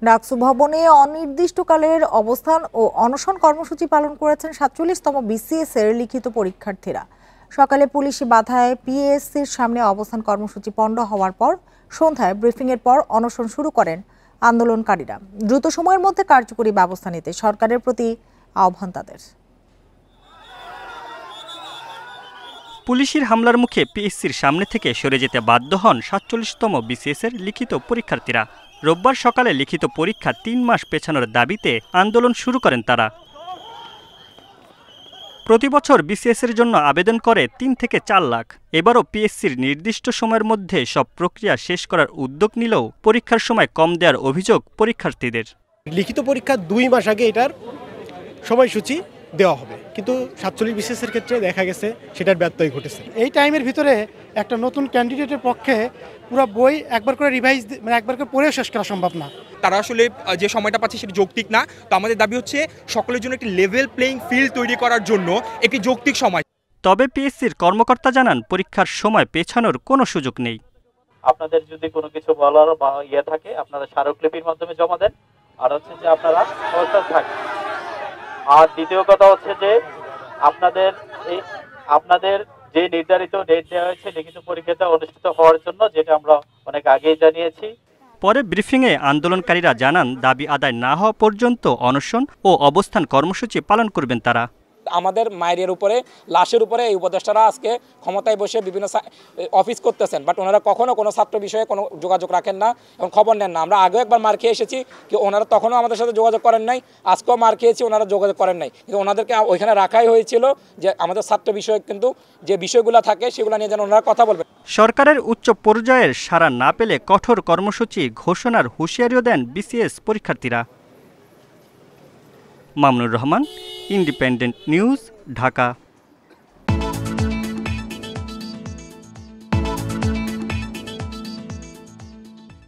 ডাকসু ভবনে অনির্দিষ্টকালের অবস্থান ও অনশন কর্মসূচি পালন করেছেন ৪৭তম বিসিএস এর লিখিত পরীক্ষার্থীরা। সকালে পুলিশি বাধায় পিএসসির সামনে অবস্থান কর্মসূচি পণ্ড হওয়ার পর সন্ধ্যায় ব্রিফিংয়ের পর অনশন শুরু করেন আন্দোলনকারীরা। দ্রুত সময়ের মধ্যে কার্যকরী ব্যবস্থা নিতে সরকারের প্রতি আহ্বান তাদের। পুলিশের হামলার মুখে পিএসসির সামনে থেকে সরে যেতে বাধ্য হন ৪৭তম বিসিএস এর লিখিত পরীক্ষার্থীরা। রোববার সকালে লিখিত পরীক্ষা ৩ মাস পেছানোর দাবিতে আন্দোলন শুরু করেন তারা। প্রতি বছর বিসিএস এর জন্য আবেদন করে ৩ থেকে ৪ লাখ। এবারও পিএসসির নির্দিষ্ট সময়ের মধ্যে সব প্রক্রিয়া শেষ করার উদ্যোগ নিলেও পরীক্ষার সময় কম দেওয়ার অভিযোগ পরীক্ষার্থীদের। লিখিত পরীক্ষা ২ মাস আগে এটার সময়সূচি দেওয়া হবে, কিন্তু ৪৭ বিসিএস এর ক্ষেত্রে দেখা গেছে সেটার ব্যত্যয় ঘটেছে। এই টাইমের ভিতরে একটা নতুন ক্যান্ডিডেটের পক্ষে পুরো বই একবার করে রিভাইজ একবার করে পড়েও শেষ করা সম্ভব না। তারা আসলে যে সময়টা পাচ্ছে সেটা যৌক্তিক না। তো আমাদের দাবি হচ্ছে সকলের জন্য একটি লেভেল প্লেইং ফিল্ড তৈরি করার জন্য একটি যৌক্তিক সময়। তবে পিএসসির কর্মকর্তা জানান পরীক্ষার সময় পেছানোর কোনো সুযোগ নেই। আপনাদের যদি কোনো কিছু বলার বা থাকে আপনারা স্মারকলিপির মাধ্যমে জমা দেন, আর হচ্ছে যে আপনারা সচেতন থাকেন। আর দ্বিতীয় কথা হচ্ছে যে আপনাদের যে নির্ধারিত ডেট দেওয়া হয়েছে লিখিত পরীক্ষাটা অনুষ্ঠিত হওয়ার জন্য, যেটা আমরা অনেক আগেই জানিয়েছি। পরে ব্রিফিংয়ে আন্দোলনকারীরা জানান দাবি আদায় না হওয়া পর্যন্ত অনশন ও অবস্থান কর্মসূচি পালন করবেন তারা। আমাদের মায়ের উপরে লাশের উপরে এই উপদেষ্টারা আজকে ক্ষমতায় বসে বিভিন্ন অফিস করতেছেন, বাট ওনারা কখনো কোনো ছাত্র বিষয়ে কোনো যোগাযোগ রাখেন না এবং খবর নেন না। আমরা আগেও একবার মার খেয়ে এসেছি, কি ওনারা তখনও আমাদের সাথে যোগাযোগ করেন নাই, আজকেও মার খেয়েছি ওনারা যোগাযোগ করেন নাই। কিন্তু ওনাদেরকে ওইখানে রাখাই হয়েছিল যে আমাদের ছাত্র বিষয়ে কিন্তু যে বিষয়গুলো থাকে সেগুলো নিয়ে যেন ওনারা কথা বলবেন। সরকারের উচ্চ পর্যায়ের সাড়া না পেলে কঠোর কর্মসূচি ঘোষণার হুঁশিয়ারিও দেন বিসিএস পরীক্ষার্থীরা। Mamunur Rahman, independent news, Dhaka.